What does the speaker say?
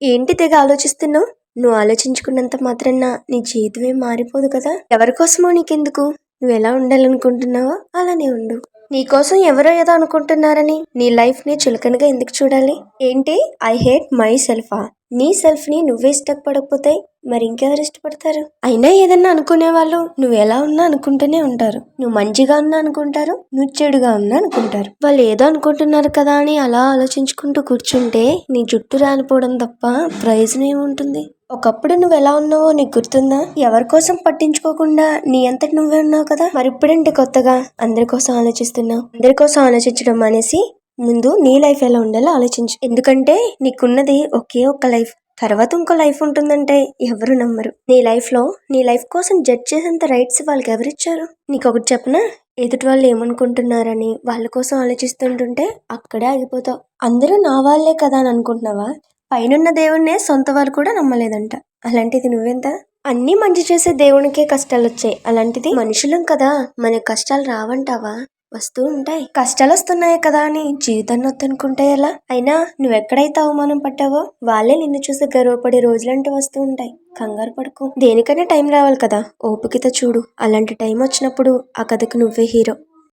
ఏంటి తెగ ఆలోచిస్తున్నావు? నువ్వు ఆలోచించుకున్నంత మాత్రాన నీ జీవితం ఏం మారిపోదు కదా. ఎవరికోసమో నీకెందుకు, నువ్వెలా ఉండాలనుకుంటున్నావో అలానే ఉండు. నీకోసం ఎవరో ఏదో అనుకుంటున్నారని నీ లైఫ్ ని చులకనగా ఎందుకు చూడాలి? ఏంటి ఐ హేట్ మై సెల్ఫా? నీ సెల్ఫ్ ని నువ్వే ఇష్టపడకపోతే మరి ఇంకెవరు ఇష్టపడతారు? అయినా ఏదన్నా అనుకునే వాళ్ళు నువ్వు ఎలా ఉన్నా అనుకుంటూనే ఉంటారు. నువ్వు మంచిగా ఉన్నా అనుకుంటారు, నువ్వు చెడుగా ఉన్నా అనుకుంటారు. వాళ్ళు ఏదో అనుకుంటున్నారు కదా అని అలా ఆలోచించుకుంటూ కూర్చుంటే నీ జుట్టు రాలిపోవడం తప్ప ప్రయోజనం ఏముంటుంది? ఒకప్పుడు నువ్వు ఎలా ఉన్నావో నీకు గుర్తుందా? ఎవరి కోసం పట్టించుకోకుండా నీ అంతటి నువ్వే ఉన్నావు కదా. మరి ఇప్పుడేంటి కొత్తగా అందరి కోసం ఆలోచిస్తున్నావు? అందరి కోసం ఆలోచించడం అనేసి ముందు నీ లైఫ్ ఎలా ఉండాలో ఆలోచించు. ఎందుకంటే నీకున్నది ఒకే ఒక్క లైఫ్. తర్వాత ఇంకో లైఫ్ ఉంటుందంటే ఎవరు నమ్మరు. నీ లైఫ్ కోసం జడ్జ్ చేసేంత రైట్స్ వాళ్ళకి ఎవరిచ్చారు? నీకొకటి చెప్పనా? ఎదుటి వాళ్ళు ఏమనుకుంటున్నారని వాళ్ళ కోసం ఆలోచిస్తుంటుంటే అక్కడే ఆగిపోతావు. అందరూ నా వాళ్ళే కదా అని అనుకుంటున్నావా? పైనున్న దేవుణ్ణే సొంత వాళ్ళు కూడా నమ్మలేదంట. అలాంటిది నువ్వెంత? అన్నీ మంచి చేసే దేవునికే కష్టాలు వచ్చాయి, అలాంటిది మనుషులం కదా, మనకు కష్టాలు రావంటావా? వస్తూ ఉంటాయి. కష్టాలు వస్తున్నాయి కదా అని జీవితాన్ని వద్దనుకుంటే ఎలా? అయినా నువ్వెక్కడైతే అవమానం పట్టావో వాళ్ళే నిన్ను చూసి గర్వపడే రోజులంటూ వస్తూ ఉంటాయి. కంగారు పడుకో. దేనికైనా టైం రావాలి కదా, ఓపికతో చూడు. అలాంటి టైం వచ్చినప్పుడు ఆ కథకు నువ్వే హీరో.